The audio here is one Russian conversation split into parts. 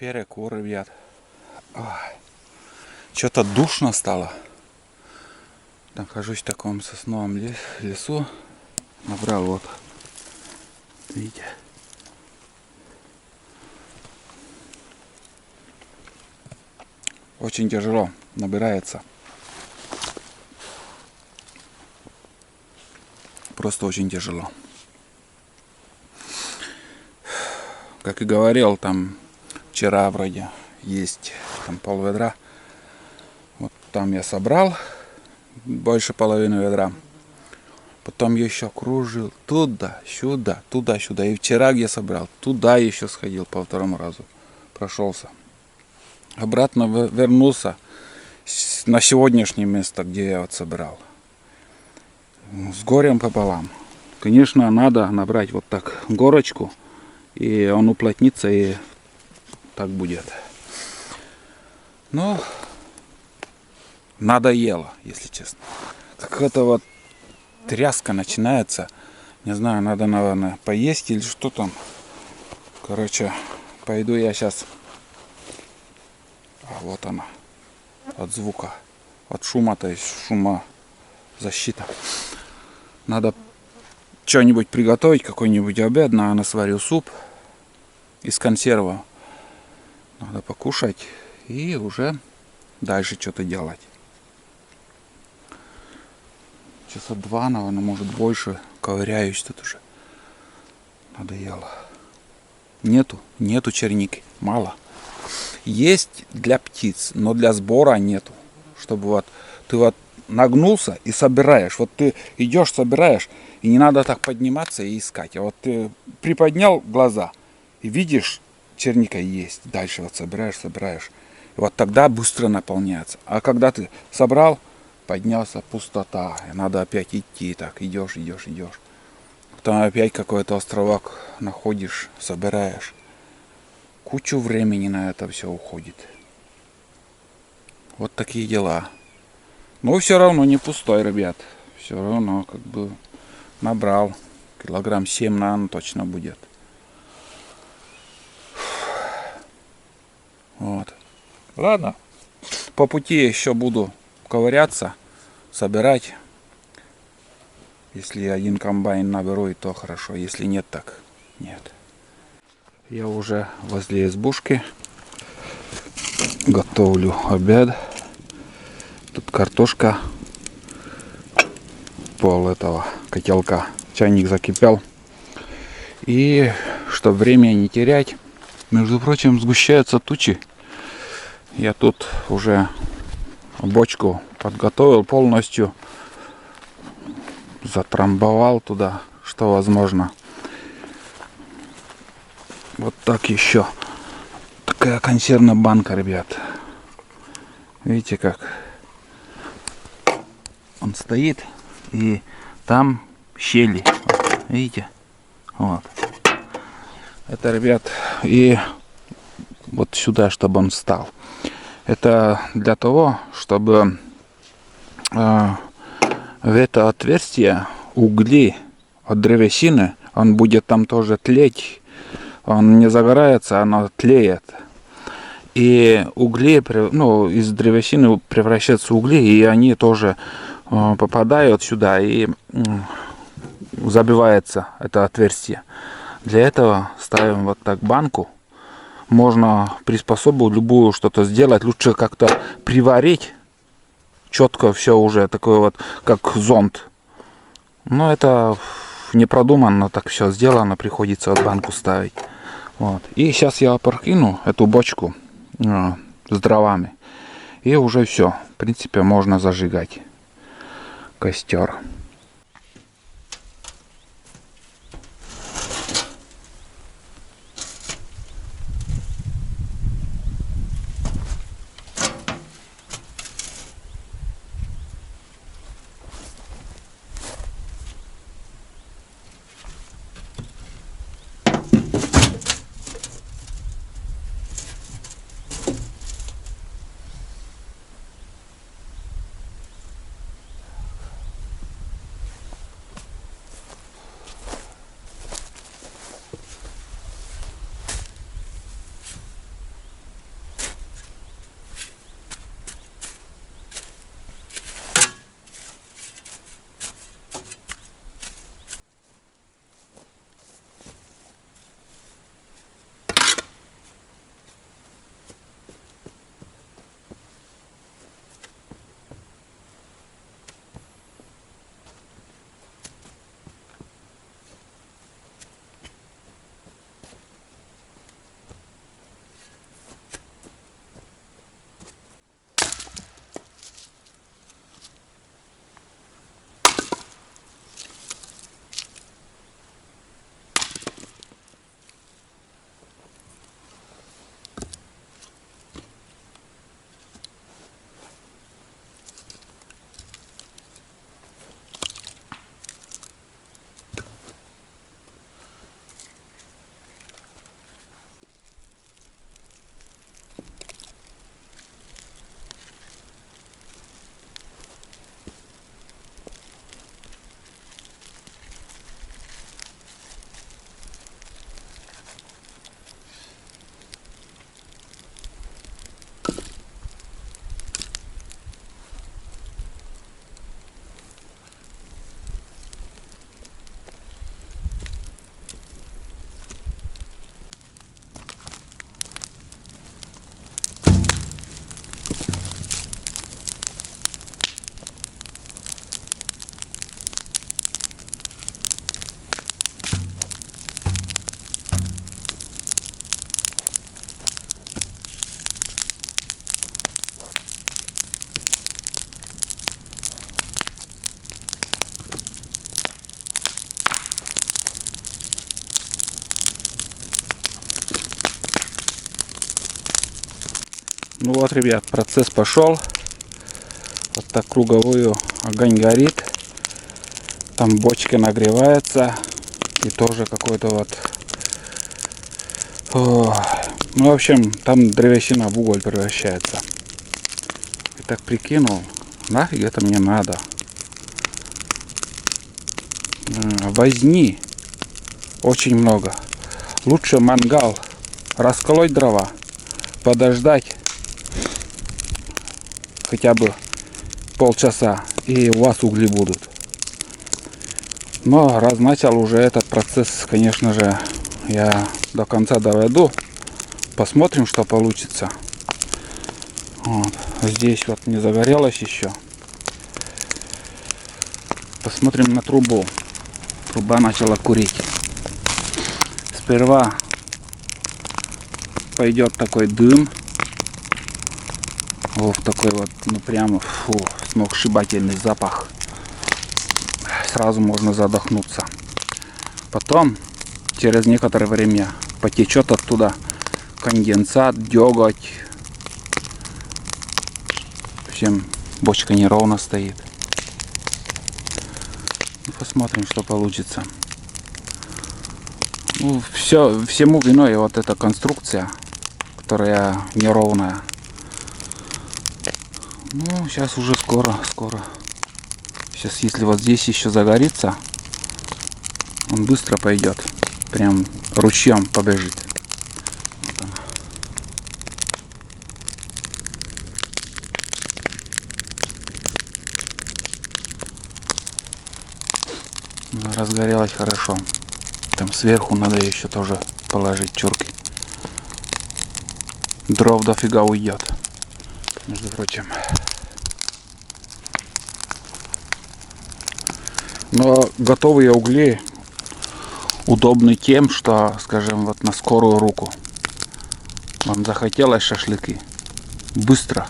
Перекур, ребят. Что-то душно стало. Нахожусь в таком сосновом лесу. Набрал вот. Видите? Очень тяжело набирается. Просто очень тяжело. Как и говорил, там вчера вроде есть там пол ведра. Вот там я собрал больше половины ведра. Потом еще кружил туда-сюда, туда-сюда. И вчера где собрал, туда еще сходил по второму разу. Прошелся. Обратно вернулся на сегодняшнее место, где я вот собирал. С горем пополам. Конечно, надо набрать вот так горочку. И он уплотнится, и так будет. Но надоело, если честно. Какая-то вот тряска начинается. Не знаю, надо, наверное, поесть или что там. Короче, пойду я сейчас. А вот она. От звука. От шума, то есть шумозащита. Надо что-нибудь приготовить, какой-нибудь обед. Наверное, сварю суп из консервов. Надо покушать и уже дальше что-то делать. Часа 2, наверное, может больше. Ковыряюсь тут уже. Надоело. Нету черники. Мало. Есть для птиц, но для сбора нету. Чтобы вот ты вот нагнулся и собираешь. Вот ты идешь, собираешь, и не надо так подниматься и искать. А вот ты приподнял глаза и видишь, черника есть. Дальше вот собираешь. И вот тогда быстро наполняется. А когда ты собрал, поднялся, пустота. И надо опять идти. Так, идешь. Потом опять какой-то островок находишь, собираешь. Кучу времени на это все уходит. Вот такие дела. Но все равно не пустой, ребят. Все равно как бы набрал. Килограмм 7, наверное, точно будет. Вот. Ладно. По пути еще буду ковыряться, собирать. Если один комбайн наберу, и то хорошо. Если нет, так нет. Я уже возле избушки. Готовлю обед. Тут картошка. Пол этого котелка. Чайник закипел. И чтобы время не терять, между прочим, сгущаются тучи. Я тут уже бочку подготовил полностью. Затрамбовал туда, что возможно. Вот так еще. Такая консервная банка, ребят. Видите как? Он стоит, и там щели. Видите? Вот. Это, ребят, и вот сюда, чтобы он встал. Это для того, чтобы в это отверстие угли от древесины, он будет там тоже тлеть. Он не загорается, оно тлеет. И угли, из древесины превращаются в угли, и они тоже попадают сюда, и забивается это отверстие. Для этого ставим вот так банку. Можно приспособу любую что-то сделать. Лучше как-то приварить. Четко все уже такое вот, как зонт. Но это не продуманно, так все сделано. Приходится вот банку ставить. Вот. И сейчас я опрокину эту бочку с дровами. И уже все. В принципе, можно зажигать костер. Ну вот, ребят, процесс пошел. Вот так круговую огонь горит. Там бочка нагревается. И тоже какой-то вот... Ну, в общем, там древесина в уголь превращается. И так прикинул, нафиг это мне надо. Возни очень много. Лучше мангал, расколоть дрова, подождать хотя бы полчаса, и у вас угли будут. Но раз начал уже этот процесс, конечно же, я до конца доведу. Посмотрим, что получится. Вот. Здесь вот не загорелось еще. Посмотрим на трубу. Труба начала курить. Сперва пойдет такой дым. Вот такой вот, ну прямо, сногсшибательный запах. Сразу можно задохнуться. Потом, через некоторое время, потечет оттуда конденсат, деготь. В общем, бочка неровно стоит. Посмотрим, что получится. Ну, всему виной вот эта конструкция, которая неровная. Ну, сейчас уже скоро. Сейчас, если вот здесь еще загорится, он быстро пойдет. Прям ручьем побежит. Вот она. Разгорелась хорошо. Там сверху надо еще тоже положить чурки. Дров дофига уйдет, между прочим. Но готовые угли удобны тем, что, скажем, вот на скорую руку. Вам захотелось шашлыки? Быстро.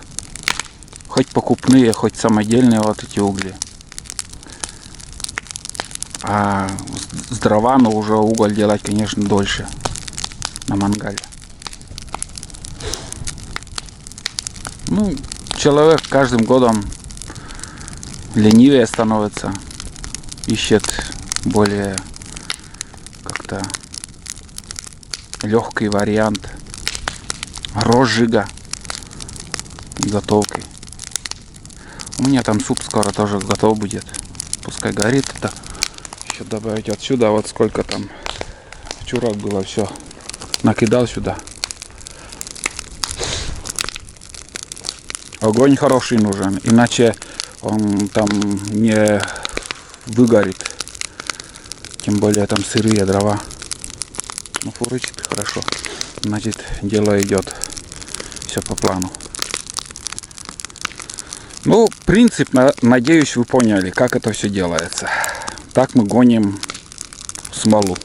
Хоть покупные, хоть самодельные вот эти угли. А с дровами уже уголь делать, конечно, дольше на мангале. Ну, человек каждым годом ленивее становится, ищет более как-то легкий вариант розжига и готовки. У меня там суп скоро тоже готов будет. Пускай горит это. Еще добавить отсюда, вот сколько там чурок было, все накидал сюда. Огонь хороший нужен, иначе он там не выгорит. Тем более там сырые дрова. Ну, фурычит хорошо. Значит, дело идет все по плану. Ну, принцип, надеюсь, вы поняли, как это все делается. Так мы гоним смолу.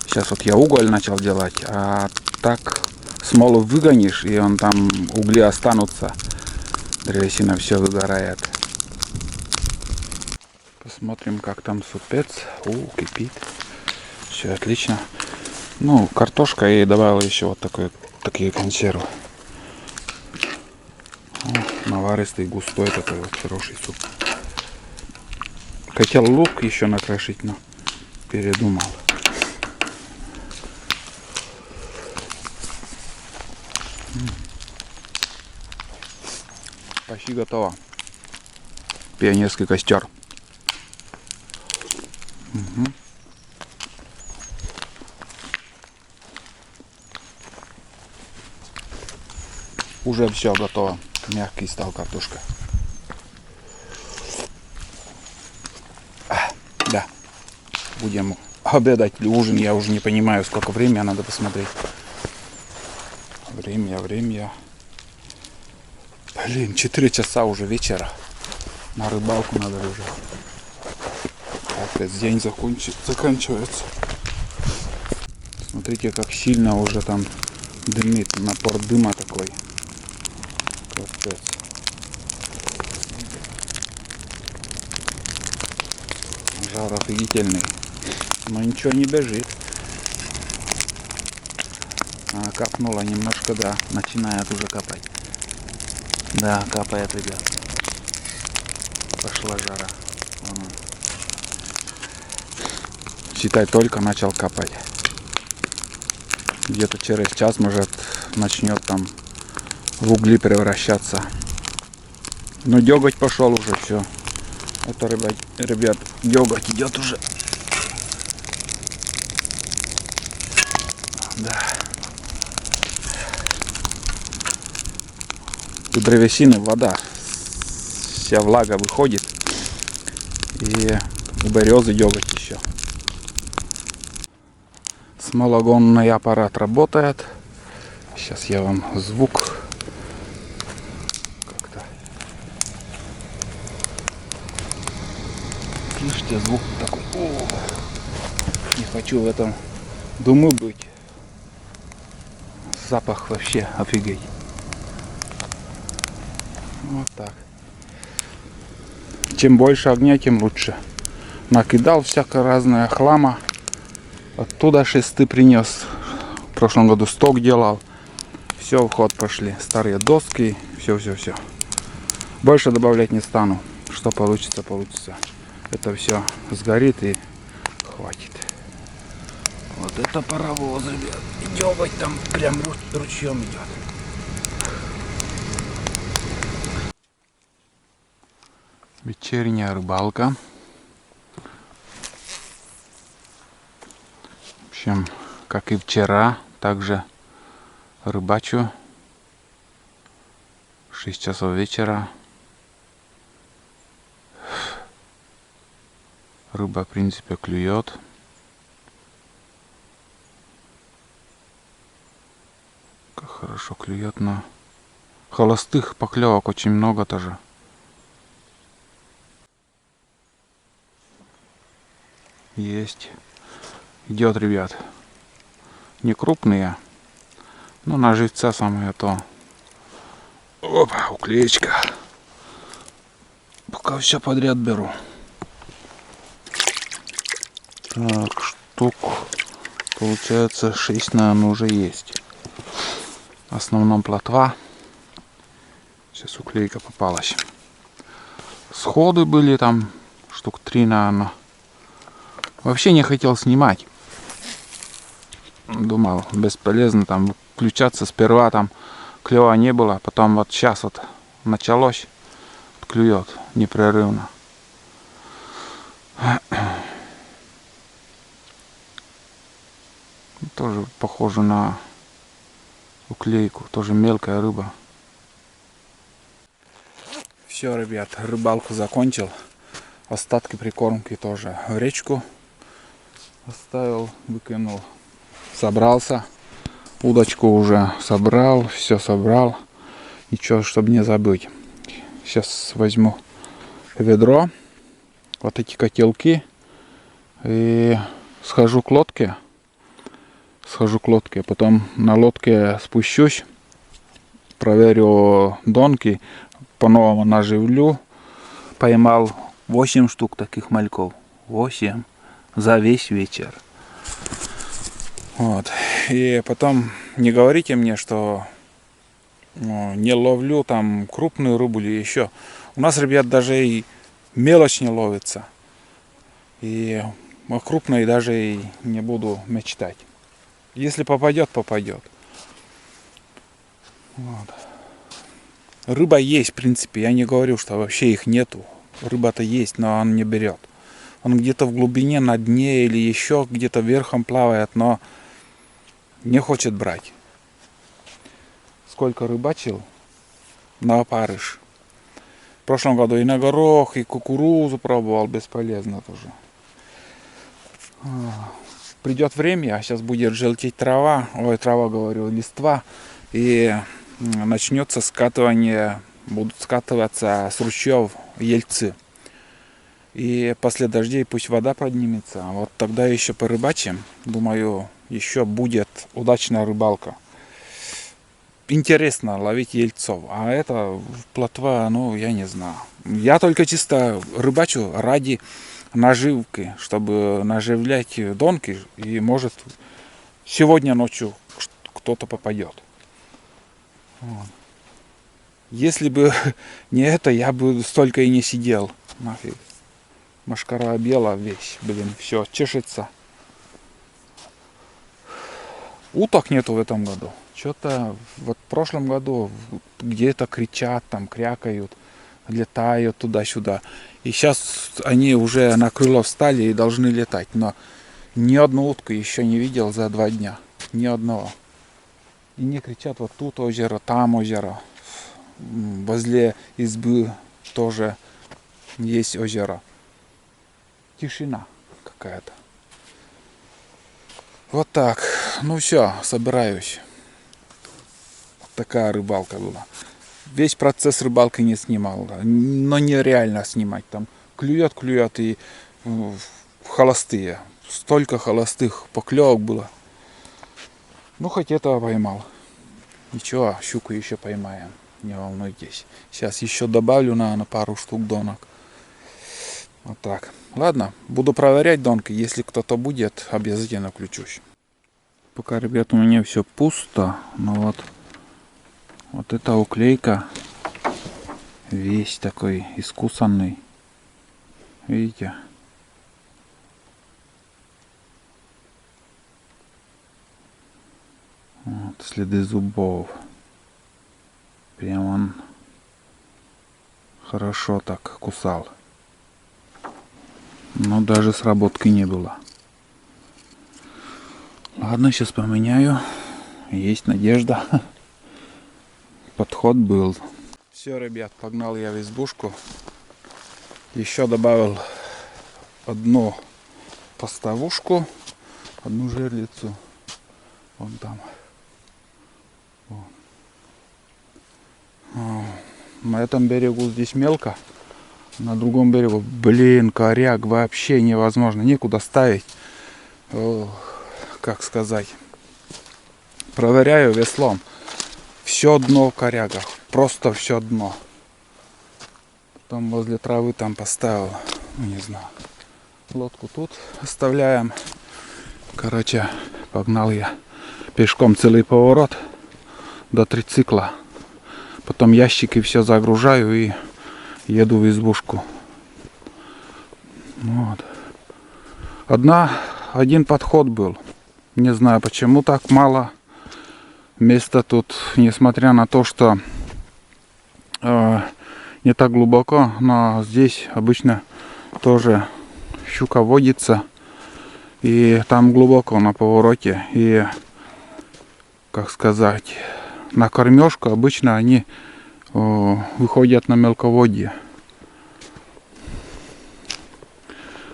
Сейчас вот я уголь начал делать, а так смолу выгонишь, и он там, угли останутся. Древесина все выгорает. Посмотрим, как там супец. Кипит. Все отлично. Ну, картошка, и добавил еще вот такие консервы. Наваристый, густой такой вот хороший суп. Хотел лук еще накрошить, но передумал. Почти готово. Пионерский костер. Угу. Уже все готово. Мягкий стал картошка. Да. Будем обедать или ужин. Я уже не понимаю, сколько времени. Надо посмотреть. Время. Блин, 4 часа уже вечера. На рыбалку надо уже. Опять день заканчивается. Смотрите, как сильно уже там дымит. Напор дыма такой. Капец. Жар офигительный. Но ничего не бежит. Так. Капнуло немножко, да, начинает уже капать. Да, капает, ребят. Пошла жара. Считай, только начал капать. Где-то через час, может, начнет там в угли превращаться. Но деготь пошел уже, все. Это, ребят, деготь идет уже. Да. У древесины вода. Вся влага выходит. И у березы деготь еще. Смологонный аппарат работает. Сейчас я вам звук как-то. Слышите, звук такой. О, не хочу в этом дыму быть. Запах вообще офигеть. Вот так. Чем больше огня, тем лучше. Накидал всякое разное хлама. Оттуда шесты принес. В прошлом году сток делал. Все, в ход пошли. Старые доски. Все. Больше добавлять не стану. Что получится, получится. Это все сгорит и хватит. Вот это паровоз, ребят. Деготь там прям ручьем идет. Вечерняя рыбалка. В общем, как и вчера, также рыбачу. 6 часов вечера. Рыба, в принципе, клюет. Как хорошо клюет, но холостых поклевок очень много тоже. Есть. Идет, ребят. Не крупные, но на живца самое то. Опа, уклеечка. Пока все подряд беру. Так, штук получается 6, наверное, уже есть. В основном плотва. Сейчас уклейка попалась. Сходы были там штук 3, наверное. Вообще не хотел снимать. Думал, бесполезно там включаться. Сперва там клева не было, потом вот сейчас вот началось, клюет непрерывно. Тоже похоже на уклейку, тоже мелкая рыба. Все, ребят, рыбалку закончил. Остатки прикормки тоже в речку оставил, выкинул. Собрался. Удочку уже собрал, все собрал. Ничего, чтобы не забыть. Сейчас возьму ведро, вот эти котелки и схожу к лодке. Потом на лодке спущусь, проверю донки, по-новому наживлю. Поймал 8 штук таких мальков. 8 за весь вечер. Вот. И потом не говорите мне, что не ловлю там крупную рыбу или еще. У нас, ребят, даже и мелочь не ловится. И о крупной даже и не буду мечтать. Если попадет, попадет. Вот. Рыба есть, в принципе. Я не говорю, что вообще их нету. Рыба-то есть, но он не берет. Он где-то в глубине, на дне или еще где-то верхом плавает, но не хочет брать. Сколько рыбачил на опарыш. В прошлом году и на горох, и кукурузу пробовал, бесполезно тоже. Придет время, а сейчас будет желтеть трава, листва, и начнется скатывание, будут скатываться с ручьев ельцы. И после дождей пусть вода поднимется, а вот тогда еще порыбачим. Думаю, еще будет удачная рыбалка. Интересно ловить ельцов, а это плотва, ну я не знаю. Я только чисто рыбачу ради наживки, чтобы наживлять донки. И может сегодня ночью кто-то попадет. Вот. Если бы не это, я бы столько и не сидел. Нафиг. Машкара обела весь, блин, все, чешется. Уток нету в этом году. Что-то вот в прошлом году где-то кричат, там крякают, летают туда-сюда. И сейчас они уже на крыло встали и должны летать. Но ни одну утку еще не видел за 2 дня. Ни одного. И не кричат: вот тут озеро, там озеро. Возле избы тоже есть озеро. Тишина какая-то. Вот так. Ну все, собираюсь. Такая рыбалка была. Весь процесс рыбалки не снимал. Но нереально снимать. Там клюет и холостые. Столько холостых поклевок было. Ну хоть этого поймал. Ничего, щуку еще поймаем. Не волнуйтесь. Сейчас еще добавлю на пару штук донок. Вот так. Ладно, буду проверять донки. Если кто-то будет, обязательно включусь. Пока, ребят, у меня все пусто. Но вот эта уклейка весь такой искусанный. Видите? Вот, следы зубов. Прям он хорошо так кусал. Но даже сработки не было. Ладно, сейчас поменяю. Есть надежда. Подход был. Все, ребят, погнал я в избушку. Еще добавил одну поставушку, одну жерлицу. Вон там. На этом берегу здесь мелко. На другом берегу, блин, коряк вообще невозможно. Некуда ставить. Как сказать. Проверяю веслом. Все дно в корягах. Просто все дно. Потом возле травы там поставил. Ну, не знаю. Лодку тут оставляем. Короче, погнал я пешком целый поворот до трицикла. Потом ящики все загружаю и еду в избушку. Вот. Один подход был. Не знаю, почему так мало места тут, несмотря на то, что не так глубоко, но здесь обычно тоже щука водится. И там глубоко на повороте. И, как сказать, на кормежку обычно они выходят на мелководье.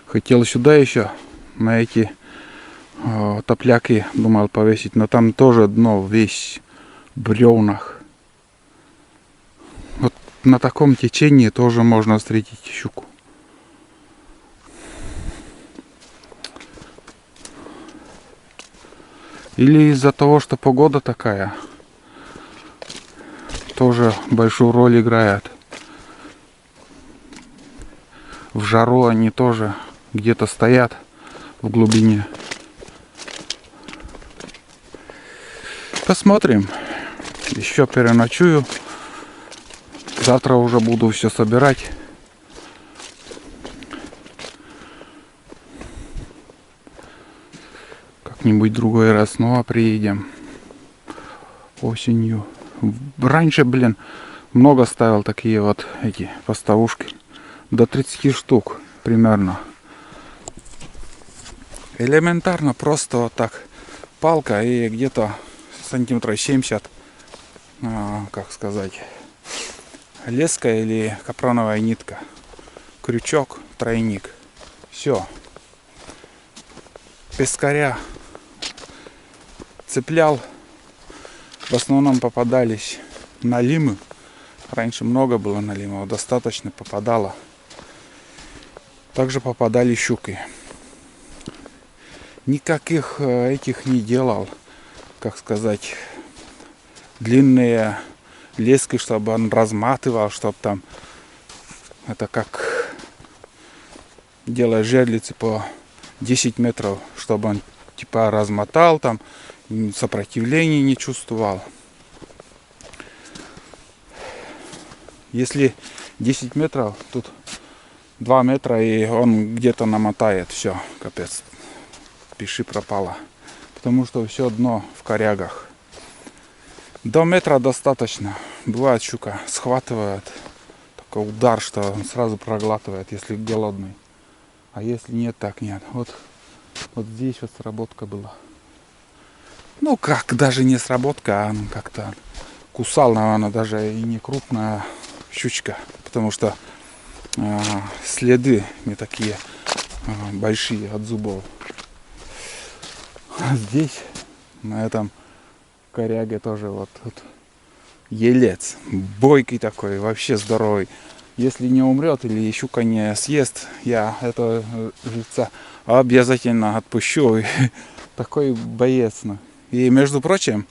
Хотел сюда еще на эти топляки думал повесить, но там тоже дно весь в бревнах. Вот на таком течении тоже можно встретить щуку. Или из-за того, что погода такая, тоже большую роль играет. В жару они тоже где-то стоят в глубине. Посмотрим. Еще переночую. Завтра уже буду все собирать. Как-нибудь другой раз снова приедем. Осенью. Раньше, блин, много ставил такие вот эти поставушки. До 30 штук примерно. Элементарно, просто вот так. Палка и где-то сантиметров 70, как сказать, леска или капроновая нитка. Крючок, тройник. Все. Пескаря цеплял. В основном попадались налимы. Раньше много было налимов, достаточно попадало. Также попадали щуки. Никаких этих не делал, как сказать, длинные лески, чтобы он разматывал, чтобы там, это как делая жерлицы по 10 метров, чтобы он типа размотал, там сопротивления не чувствовал. Если 10 метров, тут 2 метра, и он где-то намотает. Все, капец. Пиши пропало. Потому что все дно в корягах. До метра достаточно. Бывает, щука схватывает. Такой удар, что он сразу проглатывает, если голодный. А если нет, так нет. Вот здесь вот сработка была. Ну как, даже не сработка, а как-то кусал, наверное, даже и не крупная щучка. Потому что следы не такие большие от зубов. А здесь, на этом коряге тоже вот елец. Бойкий такой, вообще здоровый. Если не умрет или щука не съест, я этого живца обязательно отпущу. Такой боец. И между прочим,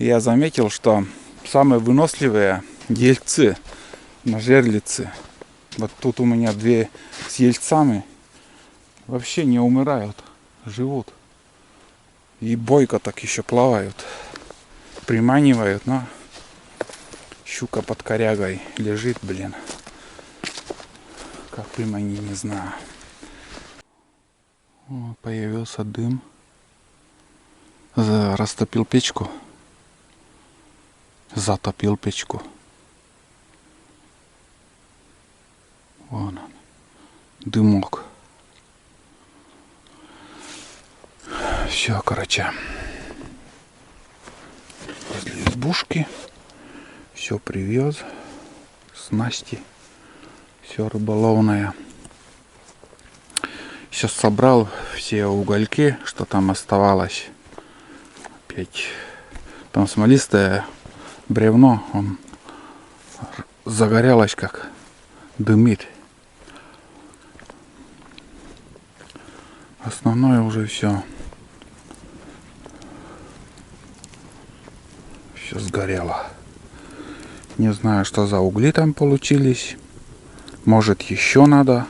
я заметил, что самые выносливые ельцы на жерлице, вот тут у меня 2 с ельцами, вообще не умирают, живут. И бойко так еще плавают, приманивают, но щука под корягой лежит, блин. Как приманить, не знаю. О, появился дым. Растопил печку. Затопил печку. Вон он. Дымок. Все, короче. Возле избушки. Все привез. Снасти. Все рыболовное. Сейчас собрал все угольки, что там оставалось. Опять. Там смолистое бревно. Он загорелось, как дымит. Основное уже все. Все сгорело. Не знаю, что за угли там получились. Может, еще надо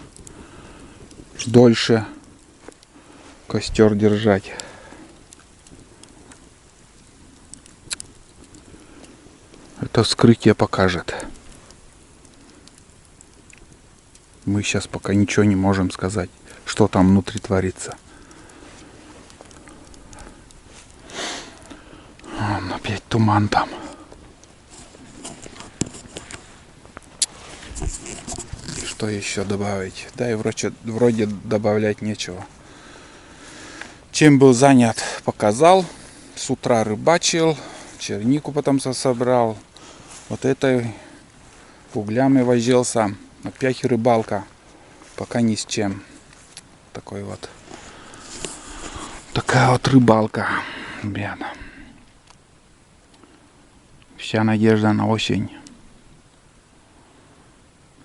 дольше костер держать. Это вскрытие покажет. Мы сейчас пока ничего не можем сказать, что там внутри творится. Вон, опять туман там. Что еще добавить? Да и вроде добавлять нечего. Чем был занят, показал. С утра рыбачил, чернику потом собрал. Вот этой углями возился. Опять рыбалка. Пока ни с чем. Такая вот рыбалка. Ребята. Вся надежда на осень.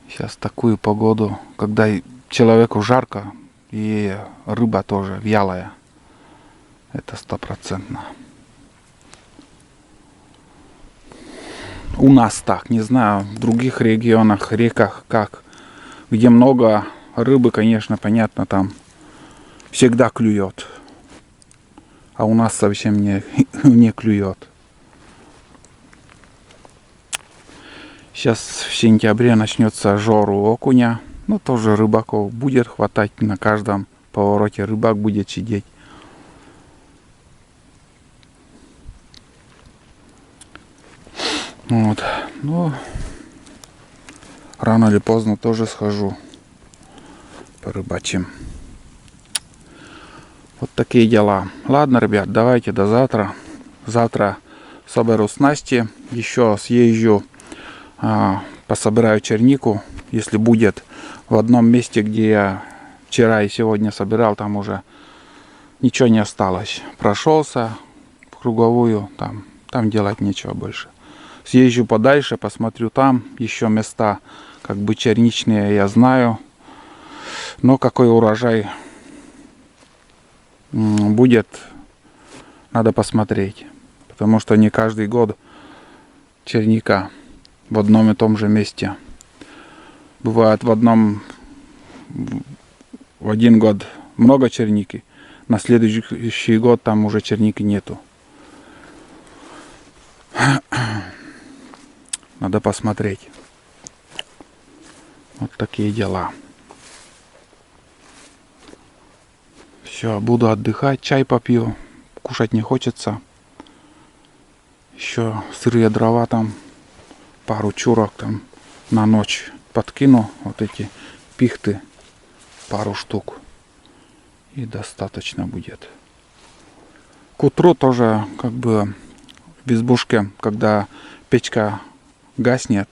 Сейчас такую погоду, когда человеку жарко, и рыба тоже вялая. Это 100%. У нас так, не знаю, в других регионах, реках как. Где много рыбы, конечно, понятно, там всегда клюет. А у нас совсем не клюет. Сейчас в сентябре начнется жору окуня. Ну, тоже рыбаков будет хватать на каждом повороте. Рыбак будет сидеть. Вот. Ну, рано или поздно тоже схожу. Порыбачим. Вот такие дела. Ладно, ребят, давайте до завтра. Завтра соберу снасти. Еще съезжу. Пособираю чернику, если будет. В одном месте, где я вчера и сегодня собирал, там уже ничего не осталось. Прошелся в круговую, там делать нечего больше. Съезжу подальше, посмотрю там еще места, как бы черничные, я знаю. Но какой урожай будет, надо посмотреть. Потому что не каждый год черника в одном и том же месте. Бывает в один год много черники, на следующий год там уже черники нету. Надо посмотреть. Вот такие дела. Все, буду отдыхать, чай попью. Кушать не хочется. Еще сырые дрова там, пару чурок там на ночь подкину. Вот эти пихты, пару штук. И достаточно будет. К утру тоже как бы в избушке, когда печка гаснет,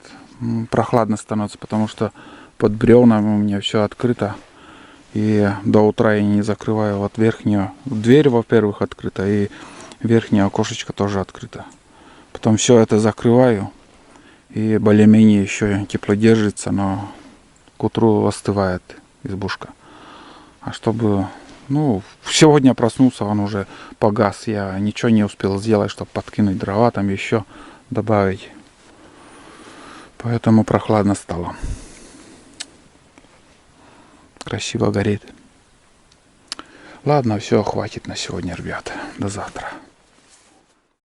прохладно становится, потому что под бревнами у меня все открыто. И до утра я не закрываю вот верхнюю дверь, во-первых, открыта, и верхнее окошечко тоже открыто. Потом все это закрываю, и более-менее еще тепло держится, но к утру остывает избушка. А чтобы, ну, сегодня проснулся, он уже погас, я ничего не успел сделать, чтобы подкинуть дрова, там еще добавить. Поэтому прохладно стало. Красиво горит. Ладно, все, хватит на сегодня, ребята. До завтра.